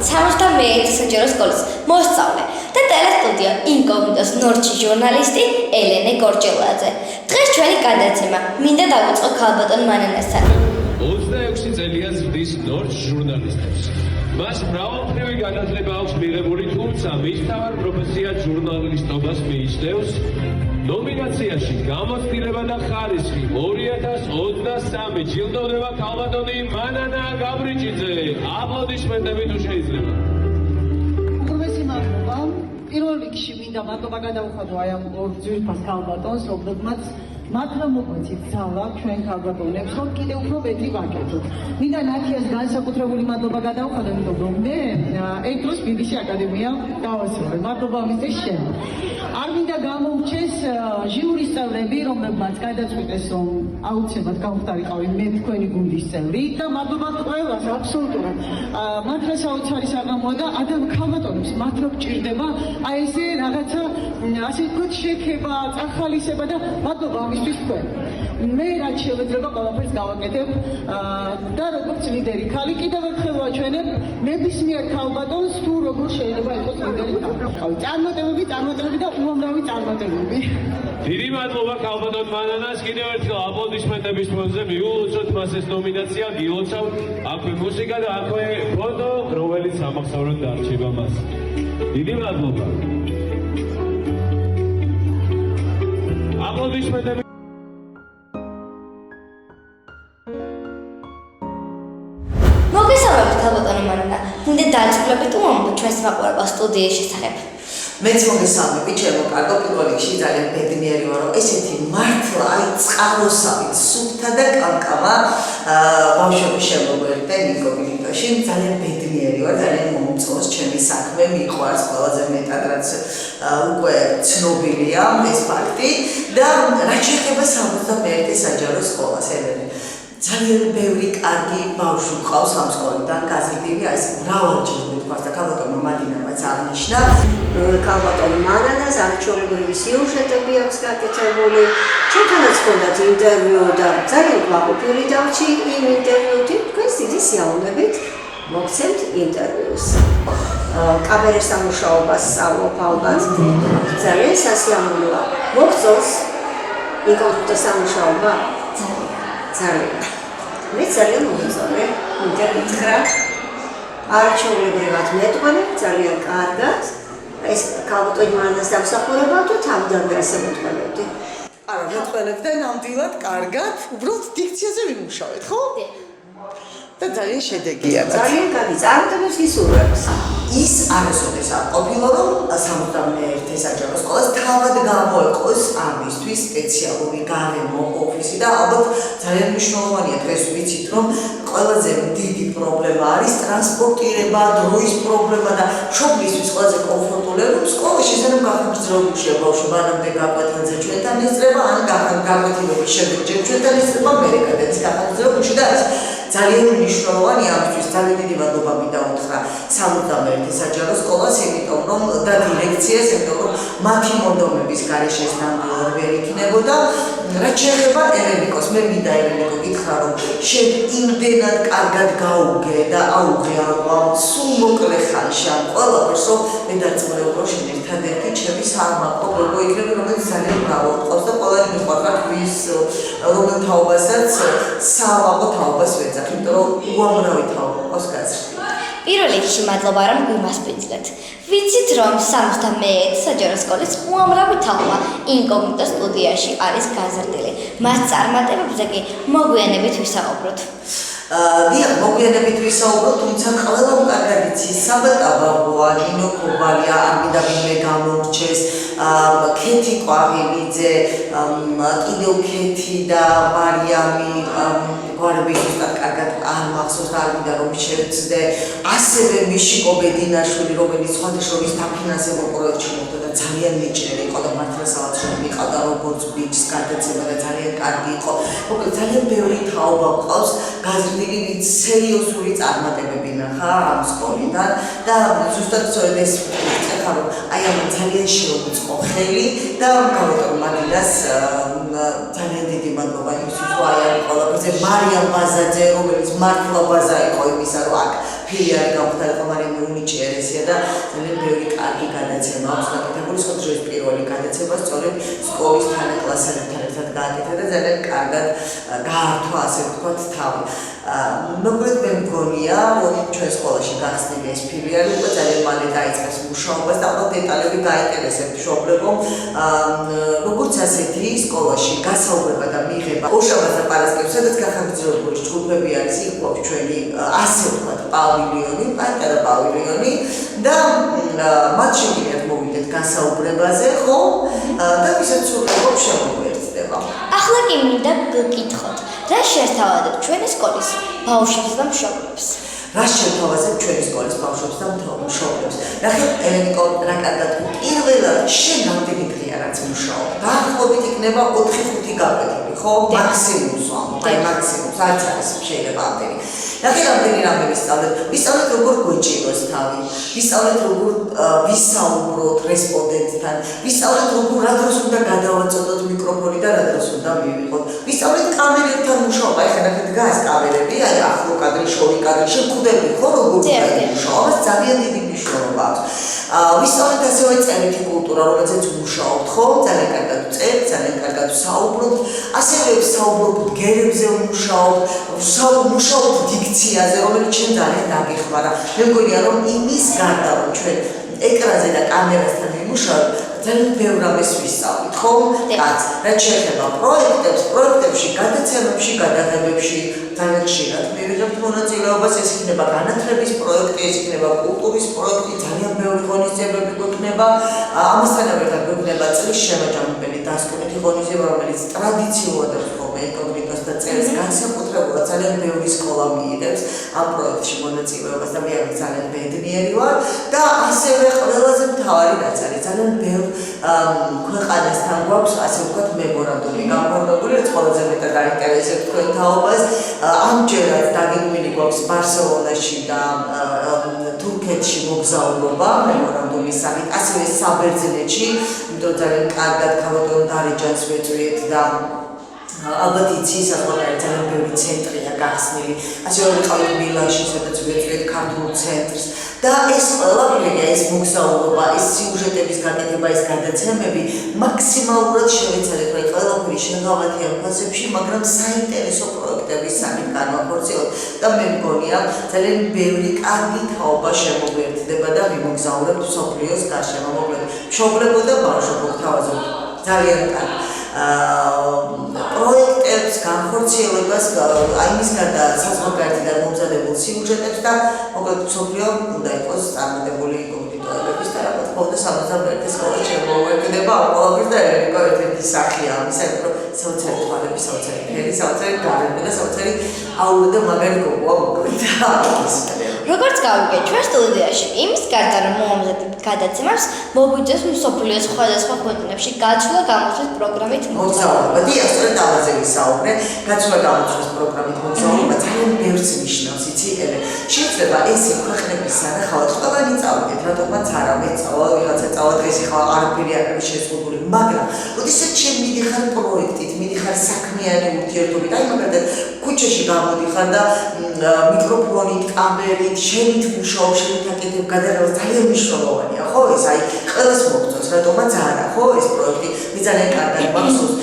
71 საჯარო სკოლის მოსწავლე და ტელესტუდია ინკოგნიტოს ნორჩი ჟურნალისტი ელენე გორჯელაძე. დღეს ჩვენი გადაცემა მინდა დავიწყო ქალბატონ მანანასთან. 26 წელია ზრდის ნორჩ ჟურნალისტებს. მას მრავალმხრივი განათლება აქვს მიღებული, თუმცა მის მთავარ პროფესიად ჟურნალისტობას მიიჩნევს. ნომინაციაში გამოცდილება და ხარისხი 2023 ჯილდოვდება ქალბატონი მანანა გაბრიჭიძე. აპლოდისმენტები თუ შეიძლება. პირველ რიგში მინდა მადლობა გადავუხადო აი ამ ორ ძვირფას ქალბატონს, რომლებმაც მართლა მოგვეცით ძალა ჩვენ ქალბატონებს, რომ კიდევ უფრო მეტი ვაკეთოთ. მინდა ნათიას განსაკუთრებული მადლობა გადავუხადო, იმიტომ რომ მე ერთ დროს BBC აკადემია დავასრულე. მადლობა მისცეს შენ. არ მინდა გამოვჩეს ჟიურის წევრები, რომლებმაც გადაწყვიტეს, რომ აუცილებლად გამختارიყავი მე თქვენი გუნდის წევრი და მადლობა ყველას აბსოლუტურად. მართლა საოცარი საღამოა და ადამ ქალბატონებს მართლა გჭირდება აი ესე რაღაცა ასე ვთქვათ შექება, წახალისება და მადლობა ამისთვის თქვენ. მე რაც შეიძლება ყველაფერს გავაკეთებ და როგორც ლიდერი ქალი კიდევ ერთხელ ვაჩვენებ ნებისმიერ ქალბატონს თუ როგორ შეიძლება იყოს ლიდერი ქალი. წარმატებები და უამრავი წარმატებები. დიდი მადლობა ქალბატონ მანანას. კიდევ ერთხელ აპლოდისმენტების ფონზე მიულოცოთ მას ეს ნომინაცია, გილოცავთ. აქვე მუსიკა და აქვე ფოტო, რომელიც სამახსოვროდ დარჩება მას. დიდი მადლობა. აპლოდისმენტები. მოგესალმებით ქალბატონო მანანა. მინდა დააწყლებით უამბო ჩვენს მაყურებელს სტუდიის შესახებ. მეც მოგესალმებით, ჩემო კარგო, პირველ რიგში ძალიან ბედნიერი ვარ, რომ ესეთი მართლა აი წყაროსავით სუფთა და კამკამა ბავშვები შემოგვერდე ინკოგნიტოში. ძალიან ბედნიერი ვარ, ძალიან მომწონს ჩემი საქმე, მიყვარს ყველაზე მეტად, რაც უკვე ცნობილია ეს ფაქტი და რაც შეეხება 71 საჯარო სკოლას, ელენე. ძალიან ბევრი კარგი ბავშვი ყავს ამ სკოლიდან გაზრდილი, ეს მრავალჯერ ვთქვას და ქალბატონმა მადინამაც აღნიშნა. ქალბატონ მანანას არჩეულებრივი სიუჟეტები აქვს გაკეთებული. ჩვენთანაც ჰქონდათ ინტერვიუ და ძალიან გვაყოფილი დავჭი იმ ინტერვიუთი. თქვენს დიდი სიამოვნებით მოგცემთ ინტერვიუს. კაბერეს სამუშაობას სწავლობ ალბათ. ძალიან სასიამოვნოა. მოგწონს ინკოგნიტოს სამუშაობა? ძალიან. მე ძალიან მომწონე. მინდა გითხრა არჩეულებრივად მეტყვი, ძალიან კარგად. ეს ქალბატონ მანანას დამსახურებად თუ თავიდანვე ასე მეტყველებდი? არა, მეტყველებ და ნამდვილად კარგად, უბრალოდ დიქციაზე ვიმუშავეთ, ხო? და ძალიან შედეგია. ძალიან კარგი, წარმატებებს გისურვებს. ის არასოდეს არ ყოფილა, რომ 71 საჯარო სკოლას თავად გამოეყოს ამისთვის სპეციალური გარემო ოფისი და ალბათ ძალიან მნიშვნელოვანია დღეს ვიცით, რომ ყველაზე დიდი პრობლემა არის ტრანსპორტირება, დროის პრობლემა და მშობლისთვის ყველაზე კომფორტულია, რომ სკოლაში ისე რომ გაგრძელებულია ბავშვი მანამდე გაკვეთილზე ჩვენთან ესწრება, ან გაკვეთილების შემდეგ ჩვენთან ესწრება მერე გადადის გაგრძელებულში და არის ძალიან მნიშვნელოვანი ამისთვის. ძალიან დიდი მადლობა მინდა უთხრა 71 საჯარო სკოლას, იმიტომ რომ და დირექციას, იმიტომ რომ მათი მონდომების გარეშე ეს ნამდვილად ვერ იქნებოდა. რაც შეეხება ელენიკოს, მე მინდა ელენიკო გითხრა, რომ შენ იმდენად კარგად გაუგე და აუღე ამ სულ მოკლე ხანში ამ ყველაფერს, რომ მე დარწმუნებული ვარ, შენ ერთადერთი ჩემი საამაყო გოგო იქნები, რომელიც ძალიან გავაუწყავს და ყველანი მიყვარხარ ვის რომელ თაობასაც საამაყო თაობას ვეძახ, იმიტომ რომ უამრავი თაობა ყავს გაზრდილი. პირველ რიგში მადლობა რომ გვიმასპინძლეთ. ვიცით რომ 71 საჯარო სკოლის უამრავი თაობა ინკოგნიტოს სტუდიაში არის გაზრდილი. მას წარმატებებზე კი მოგვიანებით ვისაუბროთ. დიახ, მოგვიანებით ვისაუბროთ, თუმცა ყველამ კარგად იცის საბატა ბაბოა, ნინო ქობალია, არ მინდა ვინმე გამორჩეს, ქეთი ყვაღილიძე, კიდევ ქეთი და მარიამი გვარები ზუსტად კარგად არ მახსოვს და არ მინდა რომ შევცდე. ასევე მიშიკო ბედინაშვილი, რომელიც სხვადასხვა დაფინანსებულ პროექტში მოხვდა და ძალიან მეჭერი იყო და მართლა საოცრად მიყავდა როგორც ბიჭს გადაცემა და ძალიან კარგი იყო. მოკლედ ძალიან ბევრი თაობა ყავს გაზრდილი, ვინც სერიოზული წარმატებები ნახა ამ სკოლიდან და ზუსტად სწორედ ეს წერა რომ აი ამ ძალიან შეუწყო ხელი და ქალბატონ მანანას ძალიან დიდი მადლობა იმისთვის, რომ აი ამ ყველაფერს ბაზაზე, მარიამ ბაზაძე, რომელიც მართლა ბაზა იყო იმისა, რომ აქ ფილიალი გამხდარიყო მარიამ უნიჭიერესია და ძალიან ბევრი კარგი გადაცემა აქვს გაკეთებული, სხვადასხვა პირველი გადაცემა სწორედ სკოლის თანაკლასელებთან ერთად გააკეთა და ძალიან კარგად გაართვა, ასე ვთქვათ, თავი. მოკლედ მე მგონია, რომ ჩვენ სკოლაში გახსნილი ეს ფილიალი უკვე ძალიან მალე დაიწყებს მუშაობას და ალბათ დეტალები გაინტერესებთ მშობლებო. როგორც ასეთი სკოლაში გასაუბრება და მიღება ორშაბათს და პარასკევს, სადაც გახანგრძლივებული ჯგუფები არის, იქ გვაქვს ჩვენი ასე ვთქვათ პავილიონი, პატარა პავილიონი და მათ შეგიძლიათ მოვიდეთ გასაუბრებაზე, ხო? და ვისაც სურთებობ შემოგვიერთდება. ახლა კი მინდა გკითხოთ, რა შეესთავაზებთ ჩვენი სკოლის ბავშვებს და მშობლებს? რა შეთავაზებთ ჩვენი სკოლის ბავშვებს და მშობლებს? ნახეთ, ელენიკო, რა კარგად პირველად შენ რამდენი დღეა რაც მუშაობ? დაახლოებით იქნება 4-5 გაკვეთილი, ხო? მაქსიმუმს ვამბობ, აი მაქსიმუმს, არც არის შეიძლება ამდენი. ნახეთ, ამდენი რამე ვისწავლეთ. ვისწავლეთ როგორ გვეჭიროს თავი, ვისწავლეთ როგორ ვისაუბროთ რესპონდენტთან, ვისწავლეთ როგორ რა დროს უნდა გადავაწოდოთ მიკროფონი და რა დროს უნდა მივიღოთ. ვისწავლეთ კამერებთან მუშაობა. ეხლა ნახეთ დგას კამერები, აი ახლო კადრი, შორი კადრი, შეგვხვდები ხო როგორ უნდა იმუშაოს, ძალიან დიდი მნიშვნელობა აქვს. ვისწავლეთ ასევე წერითი კულტურა, რომელზეც ვმუშაობთ, ხო? ძალიან კარგად ვწერთ, ძალიან კარგად ვსაუბრობთ, ასევე ვსაუბრობთ გერებზე ვმუშაობთ დიქციაზე, რომელიც ჩვენ ძალიან დაგეხმარა. მე მგონია, რომ იმის გარდა, რომ ჩვენ ეკრანზე და კამერასთან ვიმუშავებთ, ძალიან ბევრ რამეს ვისწავლით, ხო? რაც შეეხება პროექტებში, გადაცემებში, გადაღებებში, ძალიან ხშირად მივიღებთ მონაწილეობას, ეს იქნება განათლების პროექტი, ეს იქნება კულტურის პროექტი, ძალიან ბევრი ღონისძიებები გვექნება. ამასთან ერთად გვექნება წლის შემაჯამებელი დასკვნითი ღონისძიება, რომელიც ტრადიციულად ხდება ინკოგნიტოს და წერს განსაკუთრებულად ძალიან ბევრი სკოლა მიიღებს ამ პროექტში მონაწილეობას და მე ამით ძალიან ბედნიერი ვარ და ასევე ყველაზე მთავარი რაც არის ძალიან ბევრ ქვეყანასთან გვაქვს ასე ვთქვათ მემორანდუმი გამორდებული, რაც ყველაზე მეტად დაინტერესებს თქვენ თაობას. ამჯერად დაგეგმილი გვაქვს ბარსელონაში და თურქეთში მოგზაურობა მემორანდუმის სახით, ასევე საბერძნეთში, იმიტომ ძალიან კარგად ქალბატონ დარეჯანს ვეწვიეთ და ალბათ იცის, ახლა ძალიან ბევრი ცენტრია გახსნილი. ასევე ვიყავით მილანში, სადაც ვეწვიეთ ქართულ ცენტრს. და ეს ყველაფერი, ეს მოგზაურობა, ეს სიუჟეტების გაკეთება, ეს გადაცემები მაქსიმალურად შევეცადეთ, რომ ყველაფერი შეღავათი ამ ფასებში, მაგრამ საინტერესო პროექტების სახით განვახორციელოთ და მე მგონია, ძალიან ბევრი კარგი თაობა შემოგვიერთდება და ვიმოგზაურებთ მსოფლიოს გარშემო. მოკლედ, მშობლებო და ბავშვებო, გთავაზობთ ძალიან კარგი პროექტებს, განხორციელებას, აი მის გარდა საზღვარგარეთიდან მომზადებულ სიუჟეტებს და მოკლედ მსოფლიო უნდა იყოს წარმატებული ინკოგნიტოებების და რაღაც ყოველდღე 71 სკოლა შემოუერთდება ამ ყველაფერს და ელენიკო ერთ-ერთი სახეა ამისა, რომ საოცარი თვალები, საოცარი ფერი, საოცარი გარემო და საოცარი აურა და მაგარი გოგოა მოკლედ როგორც გავიგეთ, ჩვენ სტუდიაში იმის გარდა რომ მომზადებთ გადაცემებს, მოგვიწევს მსოფლიოს სხვადასხვა ქვეყნებში გაცვლა-გამოცვლის პროგრამით მოგზაურობა. დიახ, სწორედ ამაზე ვისაუბრე. გაცვლა-გამოცვლის პროგრამით მოგზაურობა ძალიან ბევრს ნიშნავს, იცი, ელე. შეიძლება ეს ქვეყნების სანახავად ყველანი წავიდეთ, რატომაც არა, მე წავალ, ვიღაცა წავალ, დღეს ახლა არაფერი არ არის შეზღუდული, მაგრამ როდესაც შენ მიდიხარ პროექტით, მიდიხარ საქმიანი ურთიერთობით, აი მაგალითად ქუჩაში გამოდიხარ და მიკროფონით, კამერით, შენით მუშაობ, შენით აკეთებ გადაღებას, ძალიან მნიშვნელოვანია, ხო ეს? აი ყველას მოგწონს, რატომაც არა, ხო ეს პროექტი? მე ძალიან კარგად მახსოვს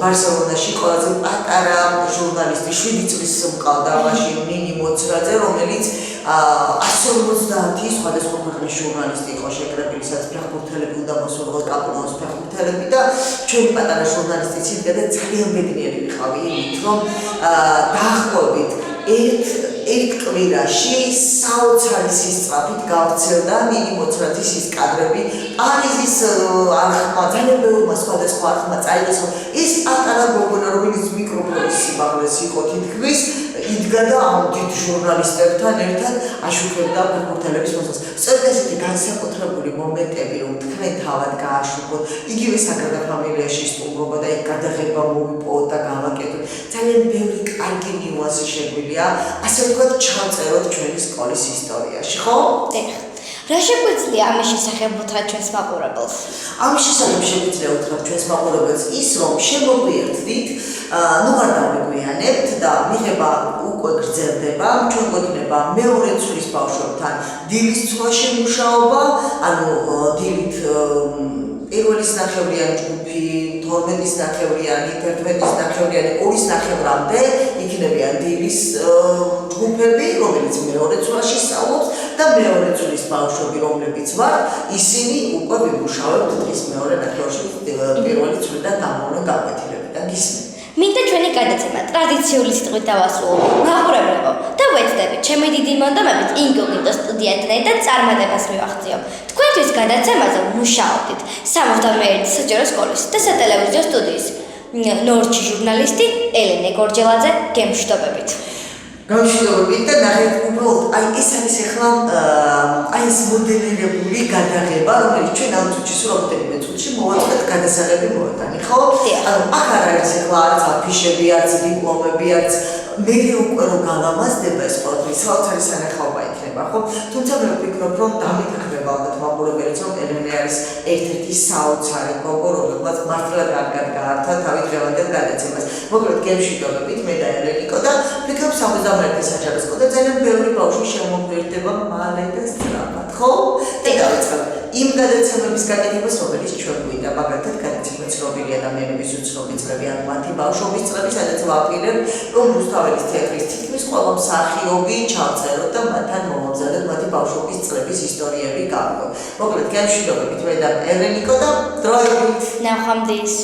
ბარსელონაში ყველაზე პატარა ჟურნალისტი 7 წლის მყავდა მაშინ ნინი მოცრაძე, რომელიც 150 სხვადასხვა ქვეყნის ჟურნალისტი იყო შეკრებილი, სადაც ფეხბურთელები უნდა მოსულიყო, კაპონოს ფეხბურთელები და ჩვენი პატარა ჟურნალისტიც იდგა და ძალიან ბედნიერი ვიყავი იმით, რომ დაახლოებით ერთ კვირაში საოცარი სისწრაფით გავრცელდა ნინი მოცრაძის ის კადრები პარიზის არხმა, ძალიან ბევრმა სხვადასხვა არხმა წაიღეს, რომ ეს პატარა გოგონა, რომელიც მიკროფონის სიმაღლეს იყო თითქმის, იდგა და ამ დიდ ჟურნალისტებთან ერთად აშუქებდა ფეხბურთელების მოსვლას. სწორედ ესეთი განსაკუთრებული მომენტები, რომ თქვენ თავად გააშუქოთ, იგივე საკრადა ფამილიაში სტუმრობა და იქ გადაღება მოვიპოვოთ და გავაკეთოთ. ძალიან ბევრი კარგი ნიუანსი შეგვიძლია, ასე ვთქვათ, ჩავწეროთ ჩვენი სკოლის ისტორიაში, ხო? დიახ. რა შეგვიძლია ამის შესახებ უთხრათ ჩვენს მაყურებელს? ამის შესახებ შეგვიძლია უთხრათ ჩვენს მაყურებელს ის, რომ შემოგვიერთდით, ნუ არ დავიგვიანებთ და მიღება უკვე გრძელდება, ჩვენ გვექნება მეორე ცვლის ბავშვებთან დილის ცვლაში მუშაობა, ანუ დილით პირველის ნახევრიანი ჯგუფი, 12-ის ნახევრიანი, 11-ის ნახევრიანი, 2-ის ნახევრამდე იქნებიან დილის ჯგუფები, რომელიც მეორე ცვლაში სწავლობს და მეორე ცვლის ბავშვები, რომლებიც ვართ, ისინი უკვე ვიმუშავებთ დღის მეორე ნახევრში პირველი ცვლიდან გამოვლენ გაკვეთილებიდან გისმენთ. მინდა ჩვენი გადაცემა ტრადიციული სიტყვით დავასრულო, მაყურებლებო და ვეცდებით ჩემი დიდი მონდომებით ინკოგნიტო სტუდიიდან და წარმატებას მივახციო. თქვენთვის გადაცემაზე მუშაობდით 71 საჯარო სკოლის და სატელევიზიო სტუდიის ნორჩი ჟურნალისტი ელენე გორჯელაძე გემშვიდობებით. გამშვიდობებით და ნახეთ უბრალოდ ეს არის ახლა ეს მოდელირებული გადაღება, რომელიც ჩვენ ამ წუთში სულ რამდენიმე წუთში მოვაწყდეთ გადასაღები მოედანი, ხო? ანუ აქ არ არის ახლა არც აფიშები, არც დიპლომები, არც მეგრე უკვე რომ გავამაზდება ეს ყველაფერი, სადაც არის სანახაობა იქნება, ხო? თუმცა მე ვფიქრობ, რომ დამეთანხმება ალბათ მაყურებელიც, რომ ელენე არის ერთ-ერთი საოცარი გოგო, რომელსაც მართლა კარგად გაართა თავი დღევანდელ გადაცემას. მოკლედ გემშვიდობებით მე და ელენიკო და ვფიქრობ 71 საჯარო სკოლა და ძალიან ბევრი ბავშვი შემოგვიერთდება მალე და სწრაფად, ხო? და დავიწყებ იმ გადაცემების გაკეთებას, რომელიც ჩვენ გვინდა, მაგალითად გადაცემა ცნობილი ადამიანების უცნობი წლები, ან მათი ბავშვობის წლები, სადაც ვაპირებ, რომ რუსთაველის თეატრის თითქმის ყველა მსახიობი ჩავწეროთ და მათთან მომავზადოთ მათი ბავშვობის წლების ისტორიები გავიგოთ. მოკლედ გემშვიდობებით მე და ელენიკო და დროებით. ნახვამდის.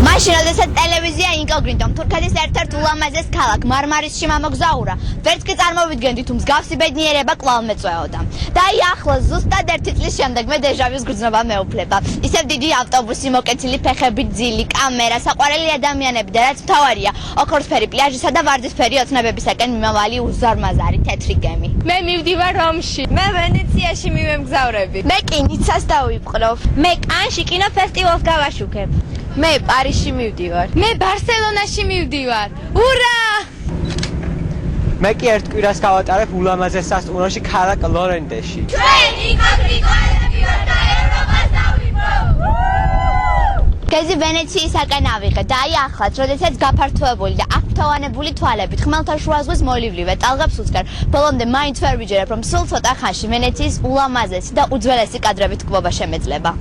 მაშინ, როდესაც ტელევიზია ინკოგნიტომ თურქეთის ერთ-ერთ ულამაზეს ქალაქ მარმარისში მომგზაურა, ვერც კი წარმოვიდგენდი, თუ მსგავსი ბედნიერება კვლავ მეწვეოდა. და აი ახლა ზუსტად 1 წლის შემდეგ მე დეჟავის გრძნობა მეუფლება. ისევ დიდი ავტობუსი, მოკეთილი ფეხებით ძილი, კამერა, საყვარელი ადამიანები და რაც მთავარია, ოქროსფერი პლაჟისა და ვარდისფერი ოცნებებისაკენ მიმავალი უზარმაზარი თეთრი გემი. მე მივდივარ რომში. მე ვენეციაში მივემგზავრები. მე კი ნიცას დავიპყრობ. მე კანში კინოფესტივალს გავაშუქებ. მე პარიზში მივდივარ. მე ბარსელონაში მივდივარ. ურა! მე კი ერთ კვირას გავატარებ ულამაზეს სასტუმროში ქალაქ ლორენტეში. ჩვენ ინკოგნიტოები ვარ და ევროპას დავიპყრობ. გეზი ვენეციისაკენ ავიღე და აი ახლაც, როდესაც გაფართოებული და აფრთოვანებული თვალებით ხმელთაშუა ზღვის მოლივლივე ტალღებს უძგარ, ბოლომდე მაინც ვერ ვიჯერებ, რომ სულ ცოტა ხანში ვენეციის ულამაზესი და უძველესი კადრებით ტკბობა შემეძლება.